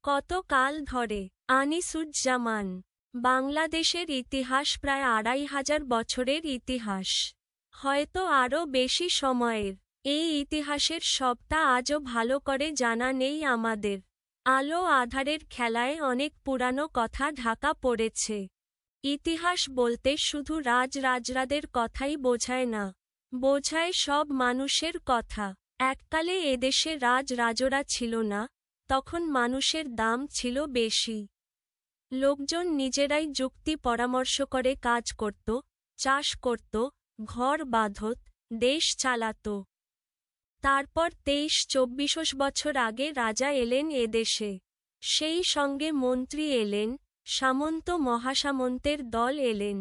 কত কাল ধরে। আনিসুজ্জামান। বাংলাদেশের ইতিহাস প্রায় ২৫০০ বছরের ইতিহাস, হয়তো আরও বেশি সময়ের। এই ইতিহাসের সবটা আজও ভালো করে জানা নেই আমাদের। আলো আঁধারের খেলায় অনেক পুরানো কথা ঢাকা পড়েছে। ইতিহাস বলতে শুধু রাজরাজরাদের কথাই বোঝায় না, বোঝায় সব মানুষের কথা। এককালে এদেশে রাজরাজরা ছিল না, তখন মানুষের দাম ছিল বেশি। লোকজন নিজেরাই যুক্তি পরামর্শ করে কাজ করত, চাষ করত, ঘর বাঁধত, দেশ চালাত। তারপর ২৩-২৪ বছর আগে রাজা এলেন এদেশে। সেই সঙ্গে মন্ত্রী এলেন, সামন্ত মহাসামন্তের দল এলেন।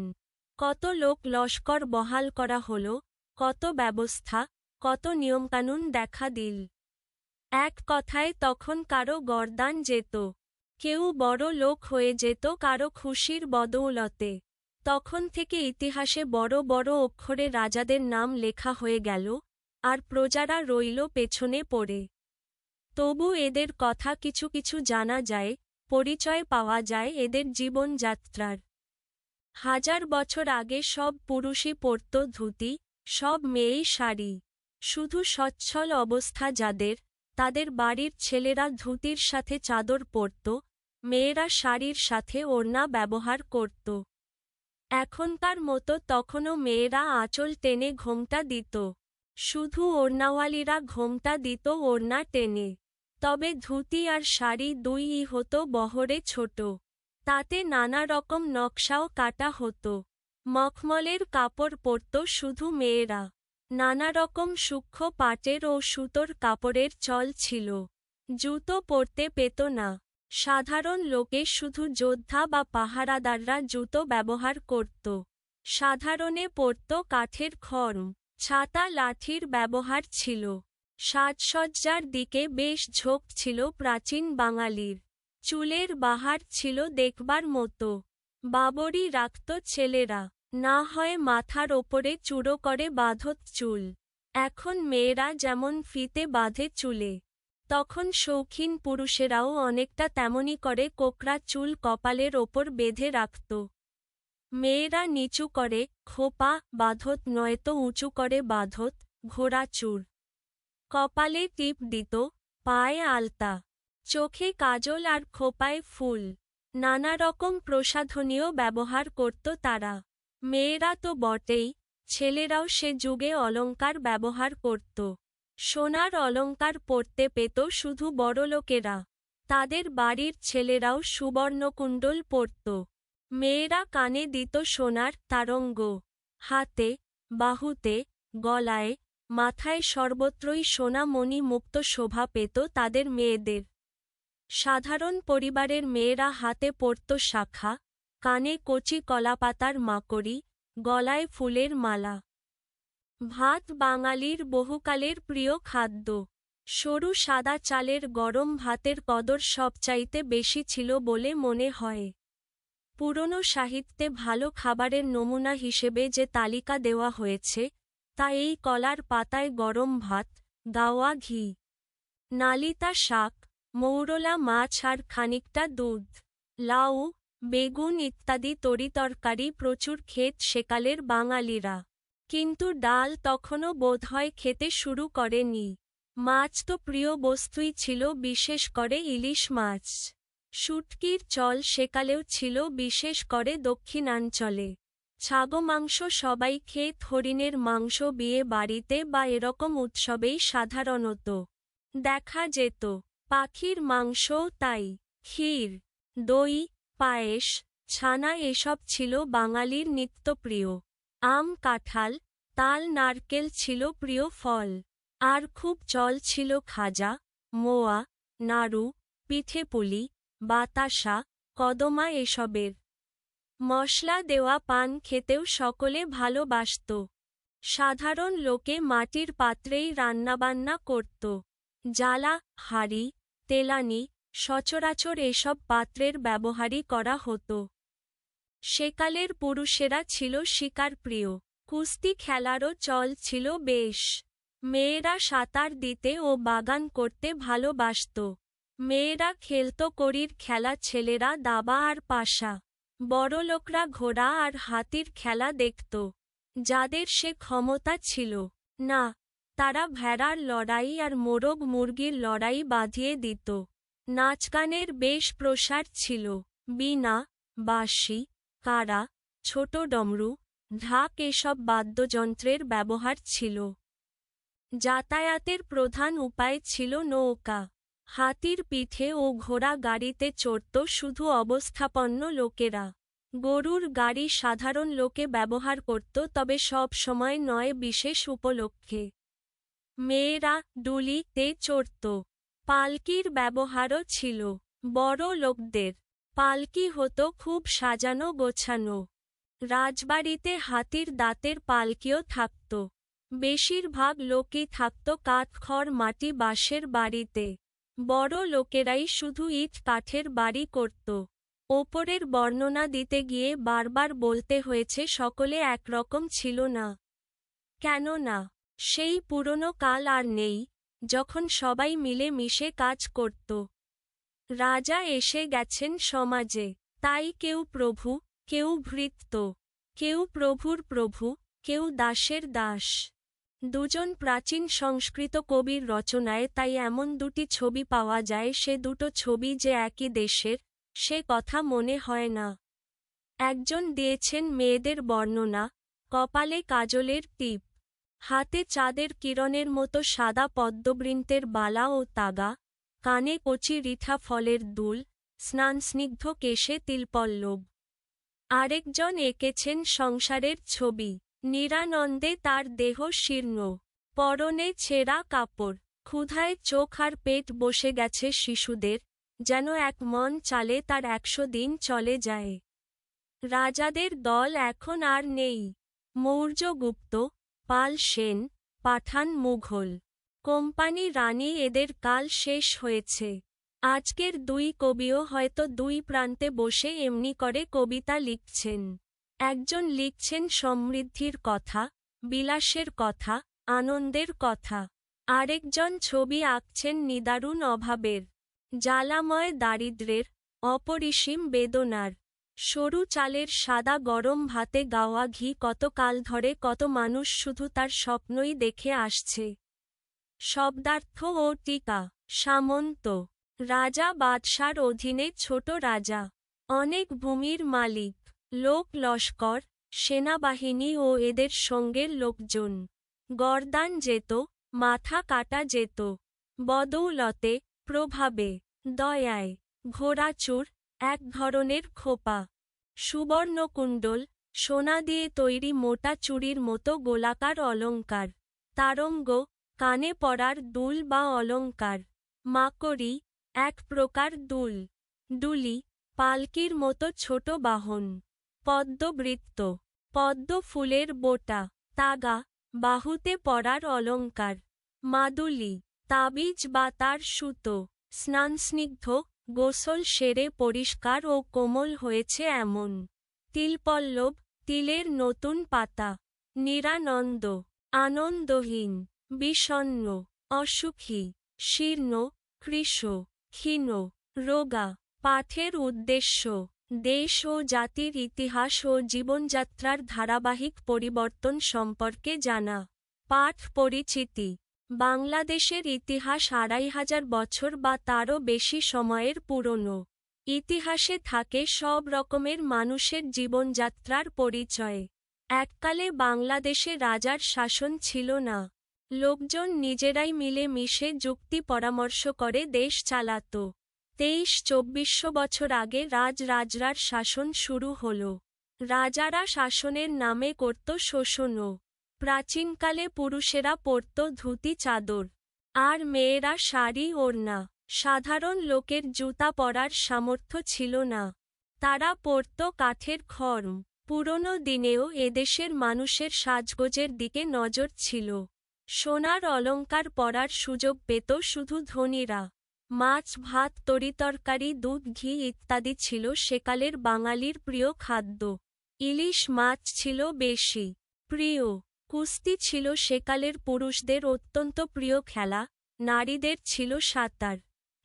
কত লোক লস্কর বহাল করা হলো, কত ব্যবস্থা, কত নিয়মকানুন দেখা দিল। এক কথায় তখন কারো গরদান যেত। কেউ বড় লোক হয়ে যেত কারো খুশির বদৌলতে। তখন থেকে ইতিহাসে বড় বড় অক্ষরে রাজাদের নাম লেখা হয়ে গেল, আর প্রজারা রইল পেছনে পড়ে। তবু এদের কথা কিছু কিছু জানা যায়, পরিচয় পাওয়া যায় এদের জীবনযাত্রার। ১০০০ বছর আগে সব পুরুষই পরত ধুতি, সব মেয়েই শাড়ি। শুধু সচ্ছল অবস্থা যাদের, তাদের বাড়ির ছেলেরা ধুতির সাথে চাদর পরত, মেয়েরা শাড়ির সাথে ওড়না ব্যবহার করত। এখনকার মতো তখনও মেয়েরা আঁচল টেনে ঘোমটা দিত। শুধু ওড়নাওয়ালিরা ঘোমটা দিত ওড়না টেনে। তবে ধুতি আর শাড়ি দুইই হতো বহরে ছোট। তাতে নানা রকম নকশাও কাটা হতো। মখমলের কাপড় পরত শুধু মেয়েরা। নানা রকম সূক্ষ্ম পাটের ও সুতোর কাপড়ের চল ছিল। জুতো পরতে পেত না। সাধারণ লোকে শুধু যোদ্ধা বা পাহারাদাররা জুতো ব্যবহার করত। সাধারণে পরত কাঠের খড়ম। ছাতা লাঠির ব্যবহার ছিল। সাজসজ্জার দিকে বেশ ঝোঁক ছিল প্রাচীন বাঙালির। চুলের বাহার ছিল দেখবার মতো। বাবরি রাখত ছেলেরা, না হয় মাথার ওপরে চূড়ো করে বাঁধত চুল। এখন মেয়েরা যেমন ফিতে বাঁধে চুলে, তখন শৌখিন পুরুষেরাও অনেকটা তেমনি করে কোকড়া চুল কপালের ওপর বেঁধে রাখত। মেয়েরা নিচু করে খোপা বাঁধত, নয়তো উঁচু করে বাঁধত ঘোড়া চূড়। কপালে টিপ দিত, পায়ে আলতা, চোখে কাজল আর খোপায় ফুল। নানা রকম প্রসাধনীয় ব্যবহার করত তারা। মেয়েরা তো বটেই, ছেলেরাও সে যুগে অলংকার ব্যবহার করত। সোনার অলংকার পরতে পেত শুধু বড়লোকেরা। তাদের বাড়ির ছেলেরাও সুবর্ণকুণ্ডল পরত। মেয়েরা কানে দিত সোনার তারঙ্গ। হাতে, বাহুতে, গলায়, মাথায় সর্বত্রই সোনা মণি মুক্ত শোভা পেত তাদের মেয়েদের। সাধারণ পরিবারের মেয়েরা হাতে পরত শাঁখা, কানে কচি কলাপাতার মাকড়ি, গলায় ফুলের মালা। ভাত বাঙালির বহুকালের প্রিয় খাদ্য। সরু সাদা চালের গরম ভাতের কদর সবচাইতে বেশি ছিল বলে মনে হয়। পুরনো সাহিত্যে ভালো খাবারের নমুনা হিসেবে যে তালিকা দেওয়া হয়েছে, তা এই কলার পাতায় গরম ভাত, গাওয়া ঘি, নালিতা শাক, মৌরলা মাছ আর খানিকটা দুধ, লাউ, বেগুন ইত্যাদি তরিতরকারি প্রচুর খেত সেকালের বাঙালিরা। কিন্তু ডাল তখনও বোধহয় খেতে শুরু করেনি। মাছ তো প্রিয় বস্তুই ছিল, বিশেষ করে ইলিশ মাছ। শুটকির চল সেকালেও ছিল, বিশেষ করে দক্ষিণাঞ্চলে। ছাগো মাংস সবাই খেত, হরিণের মাংস বিয়ে বাড়িতে বা এরকম উৎসবেই সাধারণত দেখা যেত। পাখির মাংসও তাই। ক্ষীর, দই, পায়েস, ছানা এসব ছিল বাঙালির নিত্যপ্রিয়। আম, কাঁঠাল, তাল, নারকেল ছিল প্রিয় ফল। আর খুব চল ছিল খাজা, মোয়া, নাড়ু, পিঠেপুলি, বাতাসা, কদমা এসবের। মশলা দেওয়া পান খেতেও সকলে ভালোবাসত। সাধারণ লোকে মাটির পাত্রেই রান্নাবান্না করত। জ্বালা, হাঁড়ি, তেলানি, সচরাচর এসব পাত্রের ব্যবহারই করা হতো। সেকালের পুরুষেরা ছিল শিকারপ্রিয়। কুস্তি খেলারও চল ছিল বেশ। মেয়েরা সাঁতার দিতে ও বাগান করতে ভালোবাসত। মেয়েরা খেলত কড়ির খেলা, ছেলেরা দাবা আর পাশা। বড়লোকরা ঘোড়া আর হাতির খেলা দেখত। যাদের সে ক্ষমতা ছিল না, তারা ভেড়ার লড়াই আর মোরগ মুরগির লড়াই বাঁধিয়ে দিত। নাচগানের বেশ প্রসার ছিল। বীণা, বাঁশি, কাড়া, ছোট ডমরু, ঢাক এসব বাদ্যযন্ত্রের ব্যবহার ছিল। যাতায়াতের প্রধান উপায় ছিল নৌকা। হাতির পিঠে ও ঘোড়া গাড়িতে চড়ত শুধু অবস্থাপন্ন লোকেরা। গরুর গাড়ি সাধারণ লোকে ব্যবহার করত, তবে সব সময় নয়, বিশেষ উপলক্ষে। মেয়েরা ডুলিতে চড়ত। পালকির ব্যবহারও ছিল। বড় লোকদের পালকি হতো খুব সাজানো গোছানো। রাজবাড়িতে হাতির দাঁতের পালকিও থাকত। বেশিরভাগ লোকই থাকত কাঠখড় মাটি বাঁশের বাড়িতে। বড় লোকেরাই শুধু ইট কাঠের বাড়ি করত। ওপরের বর্ণনা দিতে গিয়ে বারবার বলতে হয়েছে সকলে একরকম ছিল না। কেননা সেই পুরনো কাল আর নেই, যখন সবাই মিলে মিশে কাজ করত। রাজা এসে গেছেন সমাজে, তাই কেউ প্রভু, কেউ ভৃত্য, কেউ প্রভুর প্রভু, কেউ দাসের দাস। দুজন প্রাচীন সংস্কৃত কবির রচনায় তাই এমন দুটি ছবি পাওয়া যায়, সে দুটো ছবি যে একই দেশের, সে কথা মনে হয় না। একজন দিয়েছেন মেয়েদের বর্ণনা, কপালে কাজলের টিপ, হাতে চাঁদের কিরণের মতো সাদা পদ্মবৃন্তের বালা ও তাগা, কানে কচি রিঠা ফলের দুল, স্নানস্নিগ্ধ কেশে তিলপল্লব। আরেকজন এঁকেছেন সংসারের ছবি, নিরানন্দে তার দেহ শীর্ণ, পরনে ছেঁড়া কাপড়, ক্ষুধায় চোখ আর পেট বসে গেছে শিশুদের, যেন এক মন চালে তার 100 দিন চলে যায়। রাজাদের দল এখন আর নেই। মৌর্য, গুপ্ত, পাল, সেন, পাঠান, মুঘল, কোম্পানি, রানী, এদের কাল শেষ হয়েছে। আজকের দুই কবিও হয়তো দুই প্রান্তে বসে এমনি করে কবিতা লিখছেন। একজন লিখছেন সমৃদ্ধির কথা, বিলাসের কথা, আনন্দের কথা। আরেকজন ছবি আঁকছেন নিদারুণ অভাবের, জ্বালাময় দারিদ্র্যের, অপরিসীম বেদনার। সরু চালের সাদা গরম ভাতে গাওয়া ঘি, কত কাল ধরে কত মানুষ শুধু তার স্বপ্নই দেখে আসছে। শব্দার্থ ও টিকা। সামন্ত, রাজা বাদশার অধীনে ছোট রাজা, অনেক ভূমির মালিক, লোক লস্কর, সেনাবাহিনী ও এদের সঙ্গের লোকজন। গরদান যেত, মাথা কাটা যেত। বদৌলতে, প্রভাবে, দয়ায়। ঘোড়াচূড়, এক ধরনের খোপা। সুবর্ণকুণ্ডল, সোনা দিয়ে তৈরি মোটা চুড়ির মতো গোলাকার অলঙ্কার। তারঙ্গ, কানে পরার দুল বা অলঙ্কার। মাকড়ি, এক প্রকার দুল। ডুলি, পালকির মতো ছোট বাহন। পদ্মবৃত্ত, পদ্ম ফুলের বোটা। তাগা, বাহুতে পরার অলঙ্কার। মাদুলি, তাবিজ বা তার সুতো। স্নানস্নিগ্ধ, গোসল সেরে পরিষ্কার ও কোমল হয়েছে এমন। তিলপল্লব, তিলের নতুন পাতা। নিরানন্দ, আনন্দহীন, বিষণ্ণ, অসুখী, শীর্ণ, কৃশ, ক্ষীণ, রোগা। পাঠের উদ্দেশ্য, দেশ ও জাতির ইতিহাস ও জীবনযাত্রার ধারাবাহিক পরিবর্তন সম্পর্কে জানা। পাঠ পরিচিতি। বাংলাদেশের ইতিহাস 2500 বছর বা তারও বেশি সময়ের পুরনো। ইতিহাসে থাকে সব রকমের মানুষের জীবনযাত্রার পরিচয়। এককালে বাংলাদেশে রাজার শাসন ছিল না। লোকজন নিজেরাই মিলে মিশে যুক্তি পরামর্শ করে দেশ চালাত। 2300-2400 বছর আগে রাজরাজরার শাসন শুরু হল। রাজারা শাসনের নামে করত শোষণও। প্রাচীনকালে পুরুষেরা পরত ধুতি চাদর, আর মেয়েরা শাড়ি ওড়না। সাধারণ লোকের জুতা পরার সামর্থ্য ছিল না, তারা পরত কাঠের খড়ম। পুরনো দিনেও এদেশের মানুষের সাজগোজের দিকে নজর ছিল। সোনার অলঙ্কার পরার সুযোগ পেত শুধু ধনীরা। মাছ, ভাত, তরিতরকারি, দুধ, ঘি ইত্যাদি ছিল সেকালের বাঙালির প্রিয় খাদ্য। ইলিশ মাছ ছিল বেশি প্রিয়। কুস্তি ছিল সেকালের পুরুষদের অত্যন্ত প্রিয় খেলা। নারীদের ছিল সাঁতার।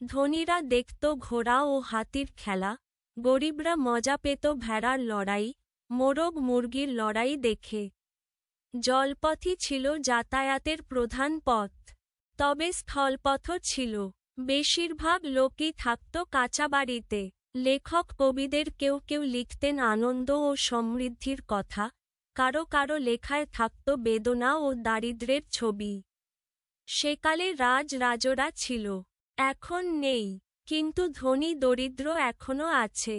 ধনীরা দেখত ঘোড়া ও হাতির খেলা, গরিবরা মজা পেত ভেড়ার লড়াই, মোরগ মুরগির লড়াই দেখে। জলপথই ছিল যাতায়াতের প্রধান পথ। তবে স্থলপথও ছিল। বেশিরভাগ লোকই থাকত কাঁচা বাড়িতে। লেখক কবিদের কেউ কেউ লিখতেন আনন্দ ও সমৃদ্ধির কথা, কারো কারো লেখায় থাকত বেদনা ও দারিদ্র্যের ছবি। সেকালে রাজরাজরা ছিল, এখন নেই, কিন্তু ধনী দরিদ্র এখনও আছে।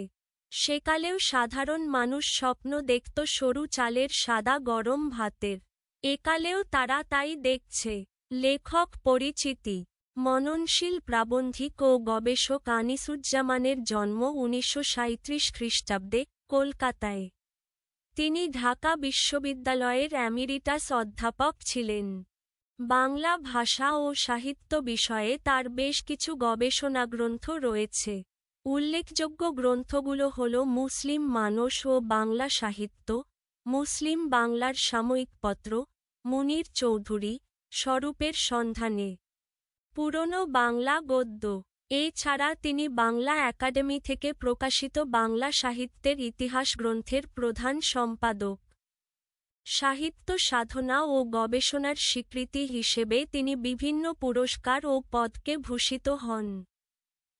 সেকালেও সাধারণ মানুষ স্বপ্ন দেখত সরু চালের সাদা গরম ভাতের। একালেও তারা তাই দেখছে। লেখক পরিচিতি। মননশীল প্রাবন্ধিক ও গবেষক আনিসুজ্জামানের জন্ম ১৯৩৭ খ্রিস্টাব্দে, কলকাতায়। তিনি ঢাকা বিশ্ববিদ্যালয়ের এমিরিটাস অধ্যাপক ছিলেন। বাংলা ভাষা ও সাহিত্য বিষয়ে তার বেশ কিছু গবেষণাগ্রন্থ রয়েছে। উল্লেখযোগ্য গ্রন্থগুলো হল মুসলিম মানস ও বাংলা সাহিত্য, মুসলিম বাংলার সাময়িকপত্র, মুনির চৌধুরী, স্বরূপের সন্ধানে, পুরনো বাংলা গদ্য। এছাড়া তিনি বাংলা একাডেমি থেকে প্রকাশিত বাংলা সাহিত্যের ইতিহাস গ্রন্থের প্রধান সম্পাদক। সাহিত্য সাধনা ও গবেষণার স্বীকৃতি হিসেবে তিনি বিভিন্ন পুরস্কার ও পদকে ভূষিত হন।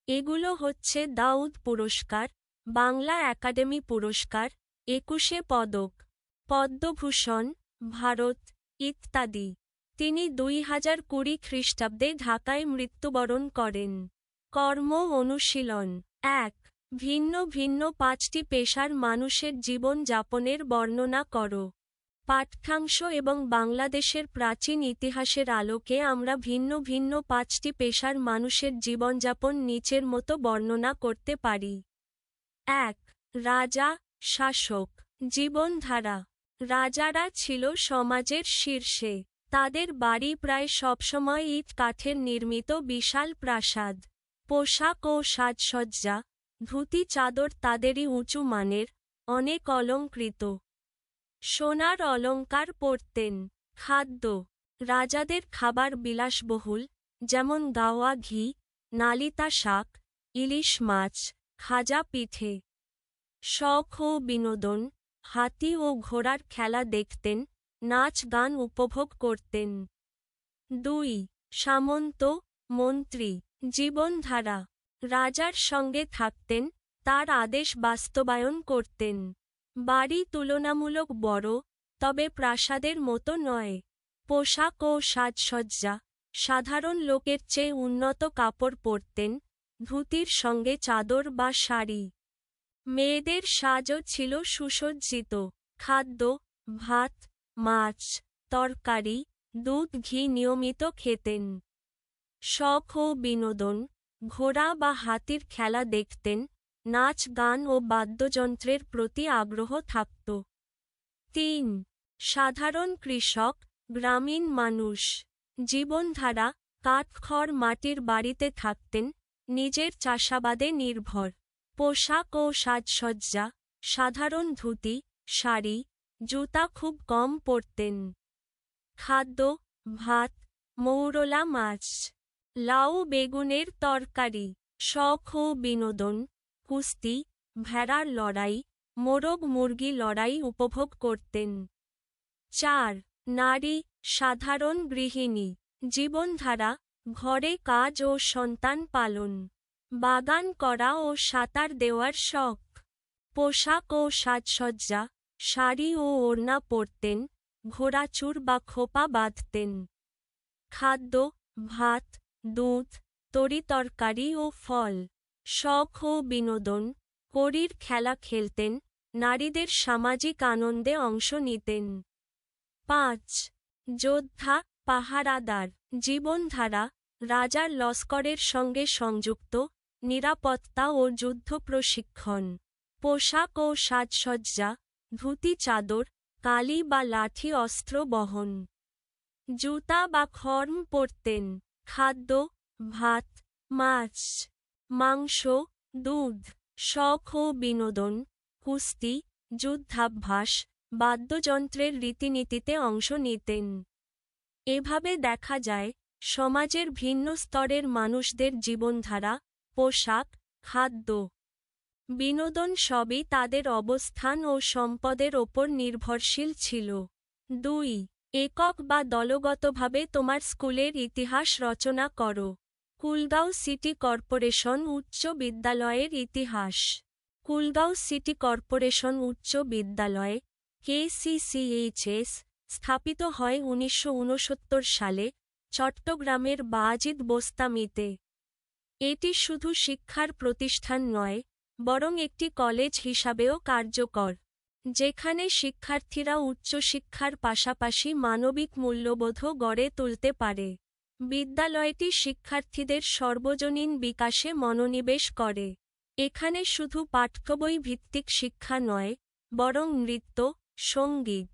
এগুলো হচ্ছে দাউদ পুরস্কার, বাংলা একাডেমি পুরস্কার, ২১শে পদক, পদ্মভূষণ, ভারত, ইত্যাদি। তিনি ২০২০ খ্রিস্টাব্দে ঢাকায় মৃত্যুবরণ করেন। কর্ম অনুশীলন ১. ভিন্ন ভিন্ন ৫টি পেশার মানুষের জীবন যাপনের বর্ণনা করো। পাঠ্যাংশ এবং বাংলাদেশের প্রাচীন ইতিহাসের আলোকে আমরা ভিন্ন ভিন্ন ৫টি পেশার মানুষের জীবনযাপন নিচের মতো বর্ণনা করতে পারি। ১. রাজা, শাসক। জীবনধারা। রাজারা ছিল সমাজের শীর্ষে। তাদের বাড়ি প্রায় সবসময় ইট কাঠের নির্মিত বিশাল প্রাসাদ। পোশাক ও সাজসজ্জা, ধুতি চাদর তাদেরই উঁচু মানের, অনেক অলংকৃত। সোনার অলংকার পরতেন। খাদ্য। রাজাদের খাবার বিলাসবহুল, যেমন গাওয়া ঘি, নালিতা শাক, ইলিশ মাছ, খাজা পিঠে। শখ ও বিনোদন। হাতি ও ঘোড়ার খেলা দেখতেন, নাচ গান উপভোগ করতেন। ২. সামন্ত, মন্ত্রী। জীবনধারা। রাজার সঙ্গে থাকতেন, তার আদেশ বাস্তবায়ন করতেন। বাড়ি তুলনামূলক বড়, তবে প্রাসাদের মতো নয়। পোশাক ও সাজসজ্জা। সাধারণ লোকের চেয়ে উন্নত কাপড় পরতেন, ধুতির সঙ্গে চাদর বা শাড়ি। মেয়েদের সাজও ছিল সুসজ্জিত। খাদ্য। ভাত, মাছ, তরকারি, দুধ ঘি নিয়মিত খেতেন। শখ ও বিনোদন। ঘোড়া বা হাতির খেলা দেখতেন, নাচ গান ও বাদ্যযন্ত্রের প্রতি আগ্রহ থাকত। ৩. সাধারণ কৃষক, গ্রামীণ মানুষ। জীবনধারা। কাঠখড় মাটির বাড়িতে থাকতেন, নিজের চাষাবাদে নির্ভর। পোশাক ও সাজসজ্জা। সাধারণ ধুতি, শাড়ি, জুতা খুব কম পরতেন। খাদ্য। ভাত, মৌরলা মাছ, লাউ বেগুনের তরকারি। শখ ও বিনোদন। কুস্তি, ভেড়ার লড়াই, মোরগ মুরগি লড়াই উপভোগ করতেন। ৪. নারী, সাধারণ গৃহিণী। জীবনধারা। ঘরে কাজ ও সন্তান পালন। বাগান করা ও সাঁতার দেওয়ার শখ। পোশাক ও সাজসজ্জা। শাড়ি ও ওড়না পরতেন, ঘোড়াচূড় বা খোপা বাঁধতেন। খাদ্য। ভাত, দুধ, তরিতরকারি ও ফল। শখ ও বিনোদন। কড়ির খেলা খেলতেন, নারীদের সামাজিক আনন্দে অংশ নিতেন। ৫. যোদ্ধা, পাহারাদার। জীবনধারা। রাজার লস্করের সঙ্গে সংযুক্ত, নিরাপত্তা ও যুদ্ধ প্রশিক্ষণ। পোশাক ও সাজসজ্জা। ধুতি চাদর, কালি বা লাঠি অস্ত্র বহন। জুতা বা খড়ম পরতেন। খাদ্য। ভাত, মাছ, মাংস, দুধ। শখ ও বিনোদন। কুস্তি, যুদ্ধাভ্যাস, বাদ্যযন্ত্রের রীতিনীতিতে অংশ নিতেন। এভাবে দেখা যায়, সমাজের ভিন্ন স্তরের মানুষদের জীবনধারা, পোশাক, খাদ্য, বিনোদন সবই তাদের অবস্থান ও সম্পদের ওপর নির্ভরশীল ছিল। ২. একক বা দলগতভাবে তোমার স্কুলের ইতিহাস রচনা করো। কুলগাঁও সিটি কর্পোরেশন উচ্চ বিদ্যালয়ের ইতিহাস। কুলগাঁও সিটি কর্পোরেশন উচ্চ বিদ্যালয়, KCCHS, স্থাপিত হয় 1969 সালে চট্টগ্রামের বাজিদ বোস্তামিতে। এটি শুধু শিক্ষার প্রতিষ্ঠান নয়, বরং একটি কলেজ হিসাবেও কার্যকর, যেখানে শিক্ষার্থীরা উচ্চশিক্ষার পাশাপাশি মানবিক মূল্যবোধও গড়ে তুলতে পারে। বিদ্যালয়টি শিক্ষার্থীদের সর্বজনীন বিকাশে মনোনিবেশ করে। এখানে শুধু পাঠ্যবই ভিত্তিক শিক্ষা নয়, বরং নৃত্য, সঙ্গীত,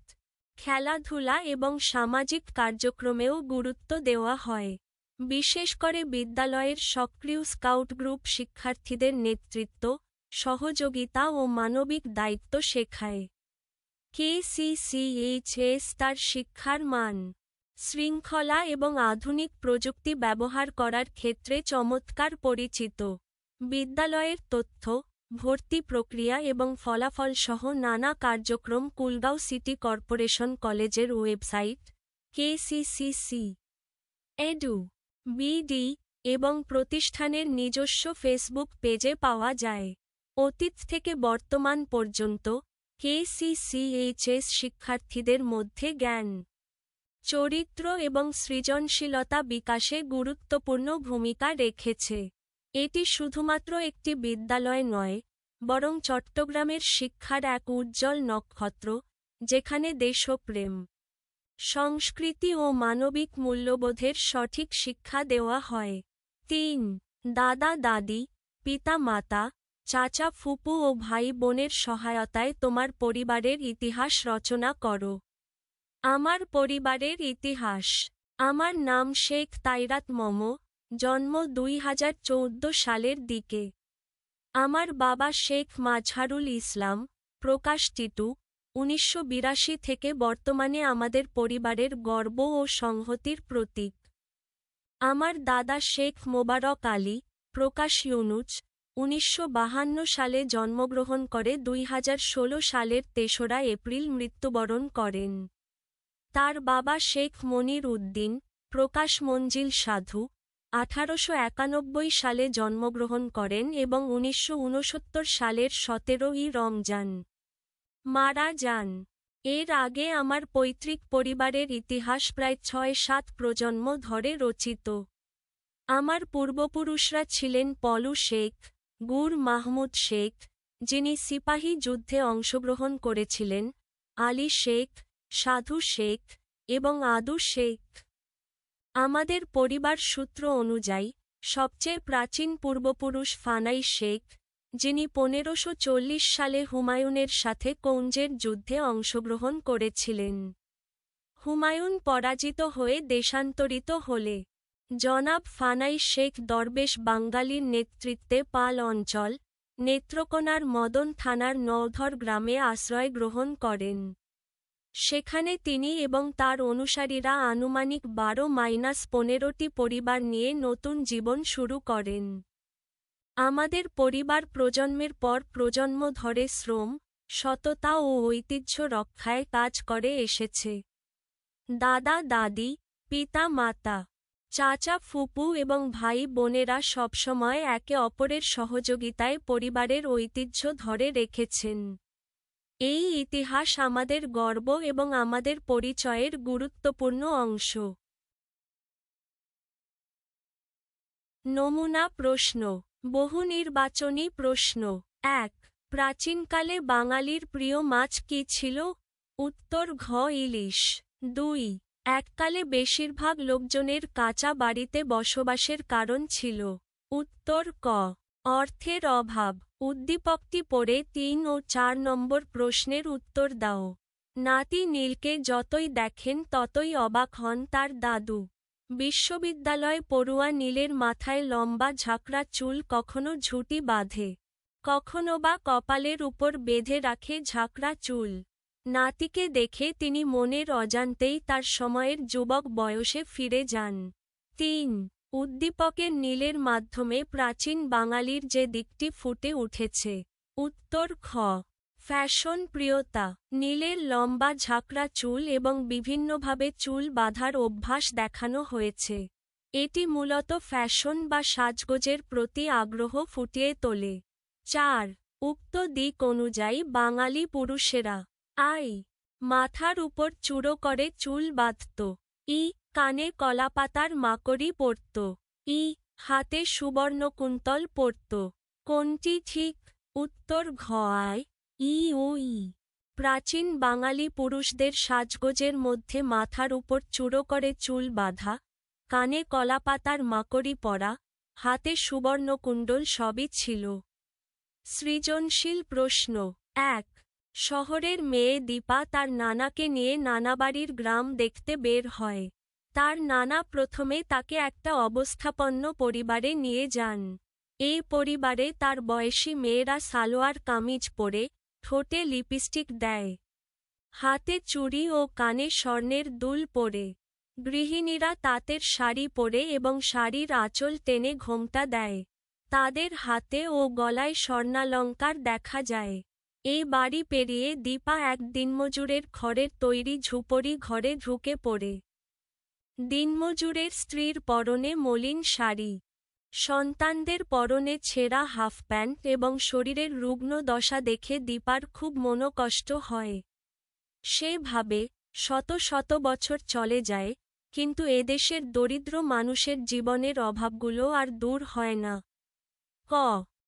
খেলাধুলা এবং সামাজিক কার্যক্রমেও গুরুত্ব দেওয়া হয়। বিশেষ করে বিদ্যালয়ের সক্রিয় স্কাউট গ্রুপ শিক্ষার্থীদের নেতৃত্ব, সহযোগিতা ও মানবিক দায়িত্ব শেখায়। KCCHS তার শিক্ষার মান, শৃঙ্খলা এবং আধুনিক প্রযুক্তি ব্যবহার করার ক্ষেত্রে চমৎকার পরিচিত। বিদ্যালয়ের তথ্য, ভর্তি প্রক্রিয়া এবং ফলাফল সহ নানা কার্যক্রম কুলগাঁও সিটি কর্পোরেশন কলেজের ওয়েবসাইট, KCCC.edu, BD, এবং প্রতিষ্ঠানের নিজস্ব ফেসবুক পেজে পাওয়া যায়। অতীত থেকে বর্তমান পর্যন্ত, KCCHS শিক্ষার্থীদের মধ্যে জ্ঞান, চরিত্র এবং সৃজনশীলতা বিকাশে গুরুত্বপূর্ণ ভূমিকা রেখেছে। এটি শুধুমাত্র একটি বিদ্যালয় নয়, বরং চট্টগ্রামের শিক্ষার এক উজ্জ্বল নক্ষত্র, যেখানে দেশপ্রেম, সংস্কৃতি ও মানবিক মূল্যবোধের সঠিক শিক্ষা দেওয়া হয়। ৩. দাদা-দাদি, পিতা-মাতা, চাচা, ফুপু ও ভাই বোনের সহায়তায় তোমার পরিবারের ইতিহাস রচনা করো। আমার পরিবারের ইতিহাস। আমার নাম শেখ তাইরাত মম, জন্ম 2014 সালের দিকে। আমার বাবা শেখ মাজহারুল ইসলাম, প্রকাশ টিটু, 1982 থেকে বর্তমানে আমাদের পরিবারের গর্ব ও সংহতির প্রতীক। আমার দাদা শেখ মোবারক আলী, প্রকাশ ইউনুচ, 1952 সালে জন্মগ্রহণ করে 2016 সালের 3রা এপ্রিল মৃত্যুবরণ করেন। তার বাবা শেখ মনির উদ্দিন, প্রকাশ মঞ্জিল সাধু, 1891 সালে জন্মগ্রহণ করেন এবং 1969 সালের 17ই রমজান মারা যান। এর আগে আমার পৈতৃক পরিবারের ইতিহাস প্রায় 6-7 প্রজন্ম ধরে রচিত। আমার পূর্বপুরুষরা ছিলেন পলু শেখ, গুর মাহমুদ শেখ, যিনি সিপাহী যুদ্ধে অংশগ্রহণ করেছিলেন, আলী শেখ, সাধু শেখ, এবং আদু শেখ। আমাদের পরিবার সূত্র অনুযায়ী, সবচেয়ে প্রাচীন পূর্বপুরুষ ফানাই শেখ, যিনি 1540 সালে হুমায়ুনের সাথে কৌঞ্জের যুদ্ধে অংশগ্রহণ করেছিলেন। হুমায়ুন পরাজিত হয়ে দেশান্তরিত হলে জনাব ফানাই শেখ দরবেশ বাঙ্গালীর নেতৃত্বে পাল অঞ্চল, নেত্রকোনার মদন থানার নওধর গ্রামে আশ্রয় গ্রহণ করেন। সেখানে তিনি এবং তার অনুসারীরা আনুমানিক 12-15টি পরিবার নিয়ে নতুন জীবন শুরু করেন। আমাদের পরিবার প্রজন্মের পর প্রজন্ম ধরে শ্রম, সততা ও ঐতিহ্য রক্ষায় কাজ করে এসেছে। দাদা-দাদি, পিতা-মাতা, চাচা, ফুপু এবং ভাই বোনেরা সবসময় একে অপরের সহযোগিতায় পরিবারের ঐতিহ্য ধরে রেখেছেন। এই ইতিহাস আমাদের গর্ব এবং আমাদের পরিচয়ের গুরুত্বপূর্ণ অংশ। নমুনা প্রশ্ন, বহুনির্বাচনী প্রশ্ন। ১. প্রাচীনকালে বাঙালির প্রিয় মাছ কী ছিল? উত্তর ঘ ইলিশ। ২. এককালে বেশিরভাগ লোকজনের কাঁচা বাড়িতে বসবাসের কারণ ছিল। উত্তর ক অর্থের অভাব। উদ্দীপকটি পড়ে ৩ ও ৪ নম্বর প্রশ্নের উত্তর দাও। নাতি নীলকে যতই দেখেন ততই অবাক হন তার দাদু। বিশ্ববিদ্যালয় পড়ুয়া নীলের মাথায় লম্বা ঝাঁকড়া চুল কখনো ঝুঁটি বাঁধে, কখনো বা কপালের উপর বেঁধে রাখে ঝাঁকড়া চুল। নাতিকে দেখে তিনি মনের অজান্তেই তার সময়ের যুবক বয়সে ফিরে যান। ৩. উদ্দীপকের নীলের মাধ্যমে প্রাচীন বাঙালির যে দিকটি ফুটে উঠেছে। উত্তর খ. ফ্যাশন প্রিয়তা। নীলের লম্বা ঝাঁকড়া চুল এবং বিভিন্নভাবে চুল বাঁধার অভ্যাস দেখানো হয়েছে। এটি মূলত ফ্যাশন বা সাজগোজের প্রতি আগ্রহ ফুটিয়ে তোলে। ৪. উক্ত দিক অনুযায়ী বাঙালি পুরুষেরা আই. মাথার উপর চূড়ো করে চুল বাঁধত। ই. কানে কলাপাতার মাকড়ি পরত। ই. হাতে সুবর্ণকুন্তল পরত। কোনটি ঠিক? উত্তর ঘ. আই, ই ও ই। প্রাচীন বাঙালি পুরুষদের সাজগোজের মধ্যে মাথার উপর চূড়ো করে চুল বাঁধা, কানে কলাপাতার মাকড়ি পরা, হাতে সুবর্ণকুণ্ডল সবই ছিল। সৃজনশীল প্রশ্ন। ১. শহরের মেয়ে দীপা তার নানাকে নিয়ে নানাবাড়ির গ্রাম দেখতে বের হয়। তার নানা প্রথমে তাকে একটা অবস্থাপন্ন পরিবারে নিয়ে যান। এই পরিবারে তার বয়সী মেয়েরা সালোয়ার কামিজ পরে, ঠোঁটে লিপস্টিক দেয়, হাতে চুড়ি ও কানে স্বর্ণের দুল পরে। গৃহিণীরা তাঁতের শাড়ি পরে এবং শাড়ির আঁচল টেনে ঘোমটা দেয়। তাদের হাতে ও গলায় স্বর্ণালঙ্কার দেখা যায়। এই বাড়ি পেরিয়ে দীপা এক দিনমজুরের খড়ের তৈরি ঝুপড়ি ঘরে ঢুকে পড়ে। দিনমজুরের স্ত্রীর পরনে মলিন শাড়ি, সন্তানদের পরনে ছেঁড়া হাফ প্যান্ট এবং শরীরের রুগ্ন দশা দেখে দীপার খুব মনোকষ্ট হয়। সে ভাবে, শত শত বছর চলে যায়, কিন্তু এদেশের দরিদ্র মানুষের জীবনের অভাবগুলো আর দূর হয় না। ক.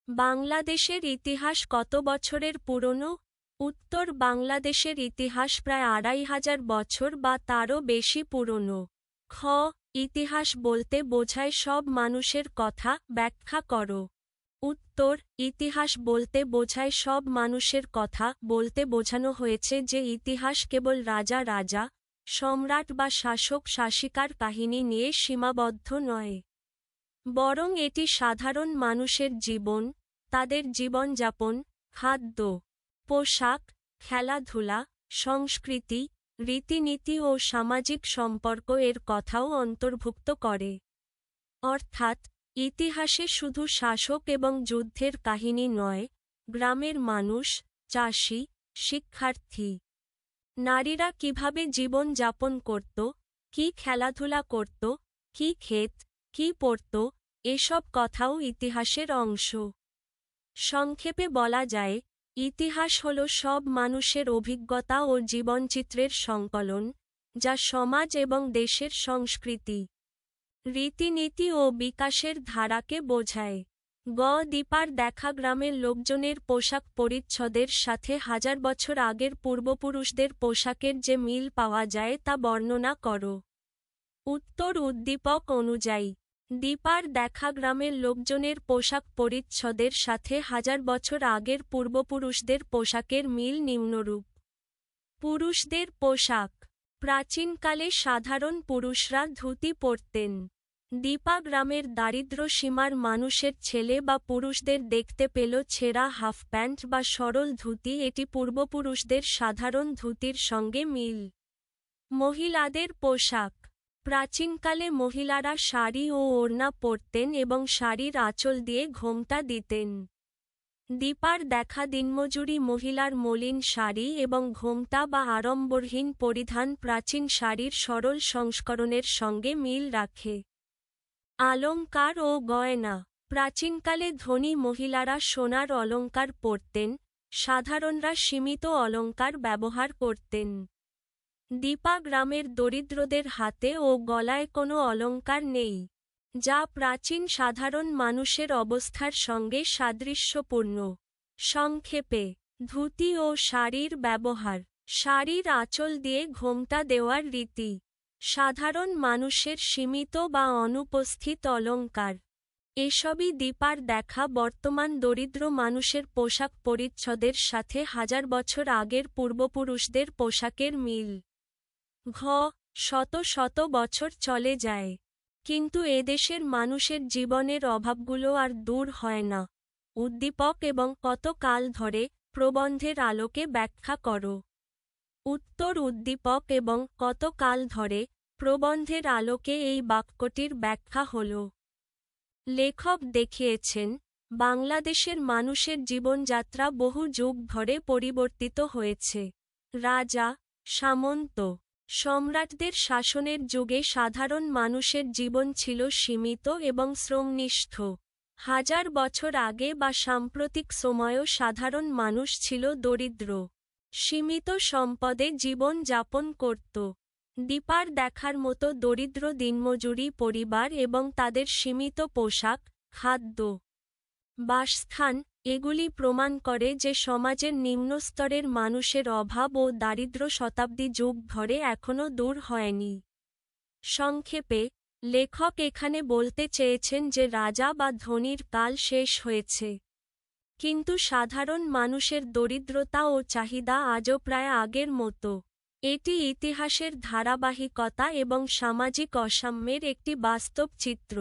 বাংলাদেশের ইতিহাস কত বছরের পুরনো? উত্তর বাংলাদেশের ইতিহাস প্রায় ২৫০০ বছর বা তারও বেশি পুরনো। খ. ইতিহাস বলতে বোঝায় সব মানুষের কথা, ব্যাখ্যা করো। উত্তর. ইতিহাস বলতে বোঝায় সব মানুষের কথা বলতে বোঝানো হয়েছে যে ইতিহাস কেবল রাজা রাজা, সম্রাট বা শাসক শাসিকার কাহিনী নিয়ে সীমাবদ্ধ নয়। বরং এটি সাধারণ মানুষের জীবন, তাদের জীবনযাপন, খাদ্য, পোশাক, খেলাধুলা, সংস্কৃতি, রীতিনীতি ও সামাজিক সম্পর্ক এর কথাও অন্তর্ভুক্ত করে। অর্থাৎ, ইতিহাসে শুধু শাসক এবং যুদ্ধের কাহিনী নয়, গ্রামের মানুষ, চাষি, শিক্ষার্থী, নারীরা কিভাবে জীবন যাপন করত, কি খেলাধুলা করত, কি খেত, কি পরত, এসব কথাও ইতিহাসের অংশ। সংক্ষেপে বলা যায়, ইতিহাস হল সব মানুষের অভিজ্ঞতা ও জীবনচিত্রের সংকলন, যা সমাজ এবং দেশের সংস্কৃতি, রীতিনীতি ও বিকাশের ধারাকে বোঝায়। গ. দীপার দেখা গ্রামের লোকজনের পোশাক পরিচ্ছদের সাথে হাজার বছর আগের পূর্বপুরুষদের পোশাকের যে মিল পাওয়া যায় তা বর্ণনা করো। উত্তর. উদ্দীপক অনুযায়ী দীপার দেখা গ্রামের লোকজনের পোশাক পরিচ্ছদের সাথে হাজার বছর আগের পূর্বপুরুষদের পোশাকের মিল নিম্নরূপ। পুরুষদের পোশাক। প্রাচীনকালে সাধারণ পুরুষরা ধুতি পরতেন। দীপা গ্রামের দারিদ্র্য সীমার মানুষের ছেলে বা পুরুষদের দেখতে পেল ছেঁড়া হাফ প্যান্ট বা সরল ধুতি, এটি পূর্বপুরুষদের সাধারণ ধুতির সঙ্গে মিল। মহিলাদের পোশাক। প্রাচীনকালে মহিলারা শাড়ি ও ওড়না পরতেন এবং শাড়ির আঁচল দিয়ে ঘোমটা দিতেন। দীপার দেখা দিনমজুরি মহিলার মলিন শাড়ি এবং ঘোমটা বা আড়ম্বরহীন পরিধান প্রাচীন শাড়ির সরল সংস্করণের সঙ্গে মিল রাখে। অলঙ্কার ও গয়না। প্রাচীনকালে ধনী মহিলারা সোনার অলঙ্কার পরতেন, সাধারণরা সীমিত অলঙ্কার ব্যবহার করতেন। দীপা গ্রামের দরিদ্রদের হাতে ও গলায় কোনো অলঙ্কার নেই, যা প্রাচীন সাধারণ মানুষের অবস্থার সঙ্গে সাদৃশ্যপূর্ণ। সংক্ষেপে, ধুতি ও শাড়ির ব্যবহার, শাড়ির আঁচল দিয়ে ঘোমটা দেওয়ার রীতি, সাধারণ মানুষের সীমিত বা অনুপস্থিত অলঙ্কার, এসবই দীপার দেখা বর্তমান দরিদ্র মানুষের পোশাক পরিচ্ছদের সাথে হাজার বছর আগের পূর্বপুরুষদের পোশাকের মিল। ঘ. শত শত বছর চলে যায়, কিন্তু এদেশের মানুষের জীবনের অভাবগুলো আর দূর হয় না। উদ্দীপক এবং কত কাল ধরে, প্রবন্ধের আলোকে ব্যাখ্যা করো। উত্তর. উদ্দীপক এবং কত কাল ধরে প্রবন্ধের আলোকে এই বাক্যটির ব্যাখ্যা হল, লেখক দেখিয়েছেন, বাংলাদেশের মানুষের জীবনযাত্রা বহু যুগ ধরে পরিবর্তিত হয়েছে। রাজা, সামন্ত, সম্রাটদের শাসনের যুগে সাধারণ মানুষের জীবন ছিল সীমিত এবং শ্রমনিষ্ঠ। হাজার বছর আগে বা সাম্প্রতিক সময়েও সাধারণ মানুষ ছিল দরিদ্র। সীমিত সম্পদে জীবন যাপন করত। দীপার দেখার মতো দরিদ্র দিনমজুরি পরিবার এবং তাদের সীমিত পোশাক, খাদ্য, বাসস্থান, এগুলি প্রমাণ করে যে সমাজের নিম্নস্তরের মানুষের অভাব ও দারিদ্র্য শতাব্দী যুগ ধরে এখনও দূর হয়নি। সংক্ষেপে, লেখক এখানে বলতে চেয়েছেন যে রাজা বা ধনীর কাল শেষ হয়েছে। কিন্তু সাধারণ মানুষের দরিদ্রতা ও চাহিদা আজও প্রায় আগের মতো। এটি ইতিহাসের ধারাবাহিকতা এবং সামাজিক অসাম্যের একটি বাস্তব চিত্র।